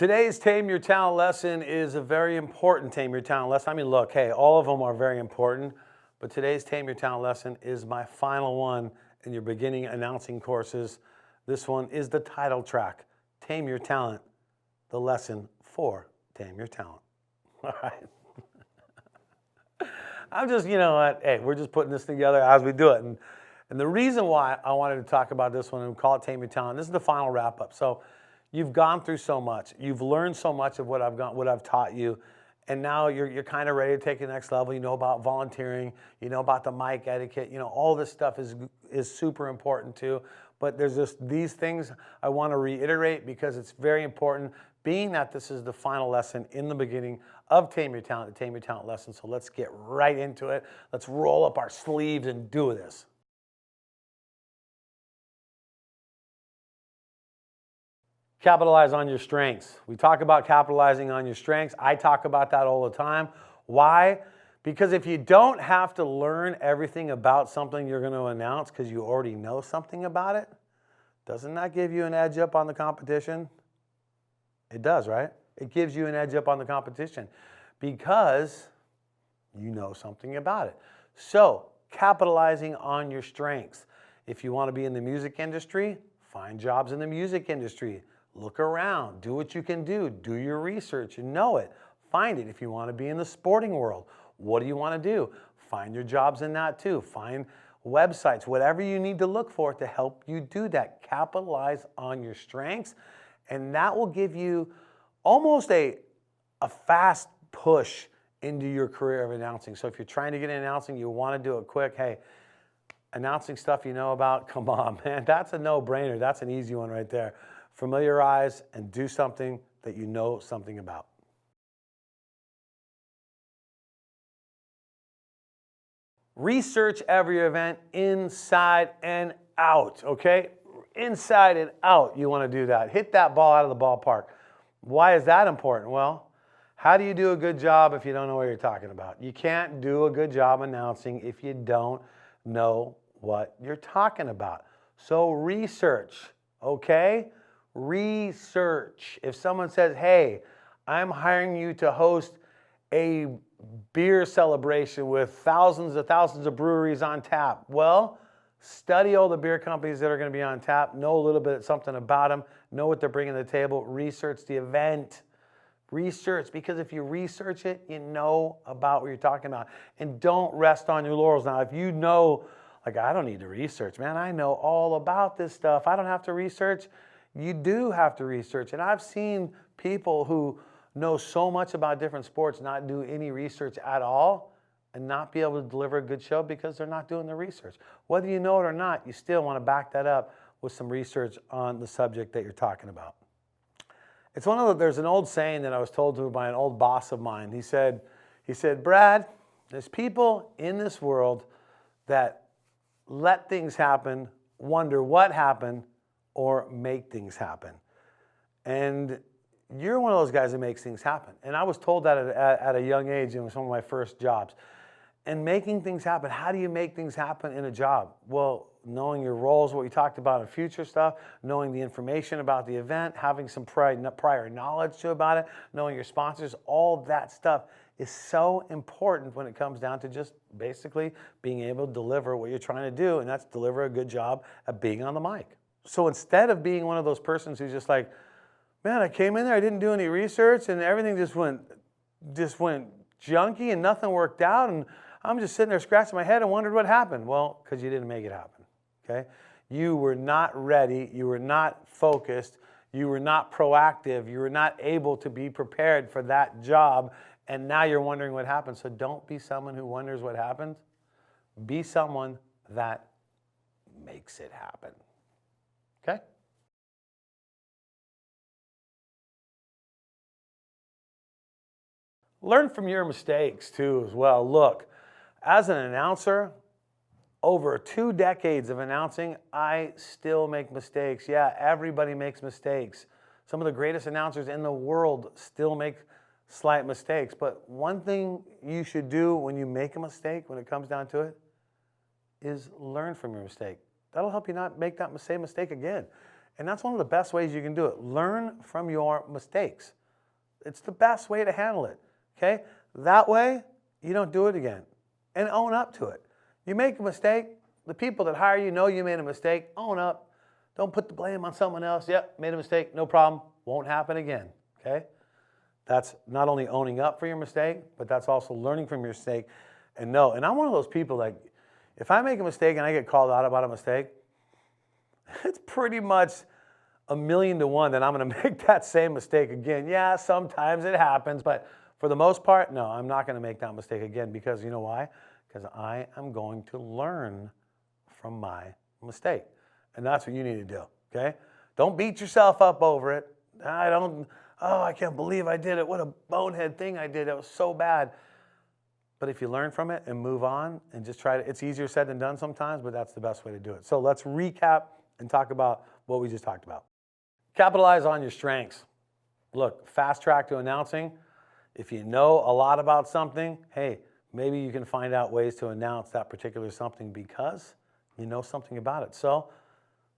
Today's Tame Your Talent lesson is a very important Tame Your Talent lesson. I mean, look, hey, all of them are very important, but today's Tame Your Talent lesson is my final one in your beginning announcing courses. This one is the title track, Tame Your Talent, the lesson for Tame Your Talent. All right. I'm just, you know what, hey, we're just putting this together as we do it. And the reason why I wanted to talk about this one and call it Tame Your Talent, this is the final wrap up. So you've gone through so much. You've learned so much of what I've taught you. And now you're kind of ready to take the next level. You know about volunteering. You know about the mic etiquette. You know, all this stuff is super important too. But there's just these things I want to reiterate because it's very important, being that this is the final lesson in the beginning of Tame Your Talent, the Tame Your Talent lesson. So let's get right into it. Let's roll up our sleeves and do this. Capitalize on your strengths. We talk about capitalizing on your strengths. I talk about that all the time. Why? Because if you don't have to learn everything about something you're going to announce because you already know something about it, doesn't that give you an edge up on the competition? It does, right? It gives you an edge up on the competition because you know something about it. So, capitalizing on your strengths. If you want to be in the music industry, find jobs in the music industry. Look around, do what you can do your research and know it. Find it. If you want to be in the sporting world, what do you want to do? Find your jobs in that too. Find websites, whatever you need to look for to help you do that. Capitalize on your strengths, and that will give you almost a fast push into your career of announcing. So if you're trying to get into announcing, you want to do it quick, hey, announcing stuff you know about, come on, man, that's a no-brainer. That's an easy one right there. Familiarize and do something that you know something about. Research every event inside and out, okay? Inside and out, you want to do that. Hit that ball out of the ballpark. Why is that important? Well, how do you do a good job if you don't know what you're talking about? You can't do a good job announcing if you don't know what you're talking about. So research, okay? Research. If someone says, hey, I'm hiring you to host a beer celebration with thousands of breweries on tap. Well, study all the beer companies that are going to be on tap, know a little bit something about them, know what they're bringing to the table, research the event. Research, because if you research it, you know about what you're talking about. And don't rest on your laurels. Now, if you know, like, I don't need to research, man, I know all about this stuff, I don't have to research. You do have to research. And I've seen people who know so much about different sports not do any research at all and not be able to deliver a good show because they're not doing the research. Whether you know it or not, you still want to back that up with some research on the subject that you're talking about. It's there's an old saying that I was told to by an old boss of mine. He said, Brad, there's people in this world that let things happen, wonder what happened, or make things happen. And you're one of those guys that makes things happen. And I was told that at a young age. It was one of my first jobs. And making things happen, how do you make things happen in a job? Well, knowing your roles, what we talked about in future stuff, knowing the information about the event, having some prior knowledge about it, knowing your sponsors, all that stuff is so important when it comes down to just basically being able to deliver what you're trying to do, and that's deliver a good job at being on the mic. So instead of being one of those persons who's just like, man, I came in there, I didn't do any research, and everything just went junky and nothing worked out, and I'm just sitting there scratching my head and wondered what happened. Well, because you didn't make it happen, okay? You were not ready, you were not focused, you were not proactive, you were not able to be prepared for that job, and now you're wondering what happened. So don't be someone who wonders what happened. Be someone that makes it happen. Okay? Learn from your mistakes too as well. Look, as an announcer, over 2 decades of announcing, I still make mistakes. Yeah, everybody makes mistakes. Some of the greatest announcers in the world still make slight mistakes. But one thing you should do when you make a mistake, when it comes down to it, is learn from your mistake. That'll help you not make that same mistake again. And that's one of the best ways you can do it. Learn from your mistakes. It's the best way to handle it, okay? That way, you don't do it again. And own up to it. You make a mistake, the people that hire you know you made a mistake, own up. Don't put the blame on someone else. Yep, made a mistake, no problem, won't happen again, okay? That's not only owning up for your mistake, but that's also learning from your mistake and know. And I'm one of those people, like, if I make a mistake and I get called out about a mistake, it's pretty much 1,000,000 to 1 that I'm going to make that same mistake again. Yeah, sometimes it happens, but for the most part, no, I'm not going to make that mistake again because you know why? Because I am going to learn from my mistake. And that's what you need to do, okay? Don't beat yourself up over it. I can't believe I did it. What a bonehead thing I did. That was so bad. But if you learn from it and move on and just try to, it's easier said than done sometimes, but that's the best way to do it. So let's recap and talk about what we just talked about. Capitalize on your strengths. Look, fast track to announcing. If you know a lot about something, hey, maybe you can find out ways to announce that particular something because you know something about it. So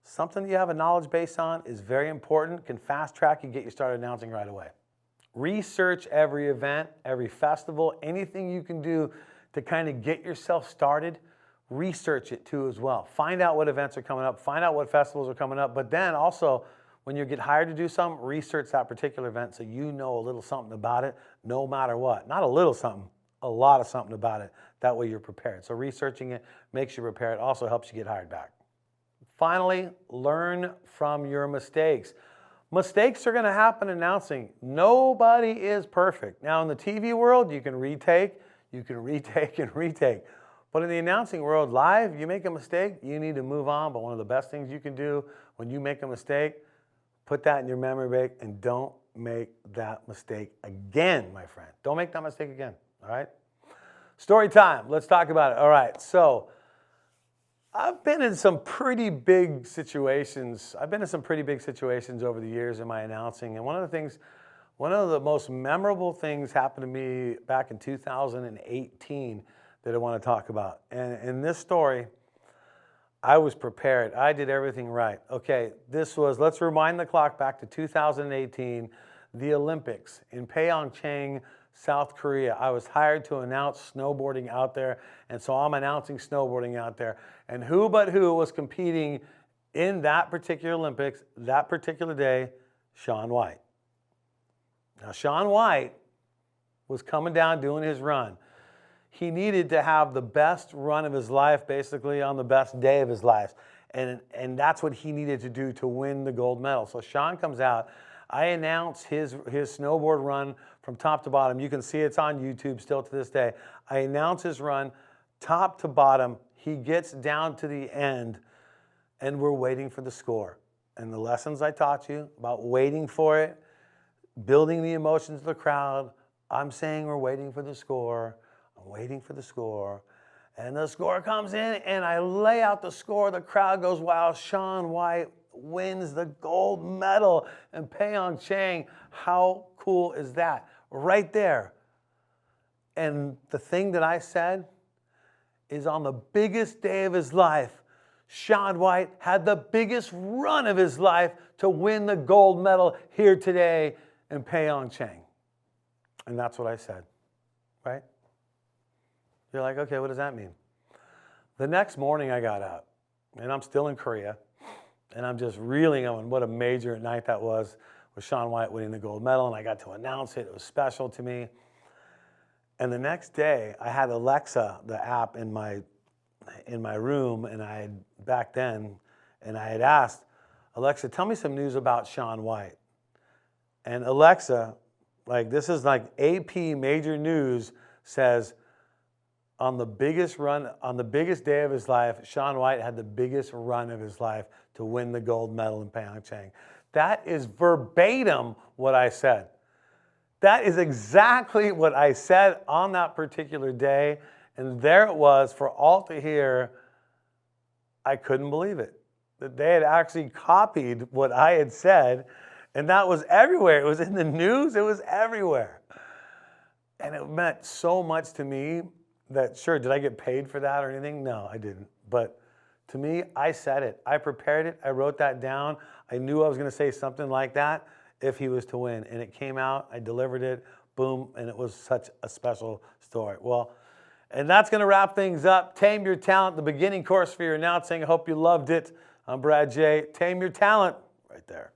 something that you have a knowledge base on is very important, can fast track you, get you started announcing right away. Research every event, every festival, anything you can do to kind of get yourself started, research it too as well. Find out what events are coming up, find out what festivals are coming up, but then also when you get hired to do something, research that particular event so you know a little something about it no matter what. Not a little something, a lot of something about it. That way you're prepared. So researching it makes you prepared, also helps you get hired back. Finally, learn from your mistakes. Mistakes are going to happen announcing. Nobody is perfect. Now in the TV world, you can retake and retake. But in the announcing world, live, you make a mistake, you need to move on. But one of the best things you can do when you make a mistake, put that in your memory bank and don't make that mistake again, my friend. Don't make that mistake again, all right? Story time, let's talk about it. All right, so I've been in some pretty big situations. I've been in some pretty big situations over the years in my announcing. And one of the most memorable things happened to me back in 2018 that I want to talk about. And in this story, I was prepared. I did everything right. Okay, let's rewind the clock back to 2018, the Olympics in Pyeongchang, South Korea. I was hired to announce snowboarding out there, and so I'm announcing snowboarding out there. And who but who was competing in that particular Olympics, that particular day? Shaun White. Now, Shaun White was coming down doing his run. He needed to have the best run of his life, basically on the best day of his life. And that's what he needed to do to win the gold medal. So Shaun comes out. I announce his snowboard run from top to bottom. You can see it's on YouTube still to this day. I announce his run top to bottom. He gets down to the end, and we're waiting for the score. And the lessons I taught you about waiting for it, building the emotions of the crowd, I'm saying we're waiting for the score. I'm waiting for the score. And the score comes in, and I lay out the score. The crowd goes wild. Shaun White wins the gold medal in Pyeongchang. How cool is that? Right there. And the thing that I said is on the biggest day of his life, Shaun White had the biggest run of his life to win the gold medal here today in Pyeongchang. And that's what I said, right? You're like, okay, what does that mean? The next morning I got up, and I'm still in Korea, and I'm just reeling on what a major night that was with Shaun White winning the gold medal, and I got to announce it. It was special to me. And the next day, I had Alexa, the app, in my room, and I had asked, Alexa, tell me some news about Shaun White. And Alexa, this is like AP major news, says, on the biggest day of his life, Shaun White had the biggest run of his life to win the gold medal in Pyeongchang. That is verbatim what I said. That is exactly what I said on that particular day. And there it was for all to hear. I couldn't believe it. That they had actually copied what I had said. And that was everywhere. It was in the news. It was everywhere. And it meant so much to me that, sure, did I get paid for that or anything? No, I didn't. But To me, I said it. I prepared it. I wrote that down. I knew I was going to say something like that if he was to win. And it came out. I delivered it. Boom. And it was such a special story. Well, and that's going to wrap things up. Tame Your Talent, the beginning course for your announcing. I hope you loved it. I'm Brad J. Tame Your Talent right there.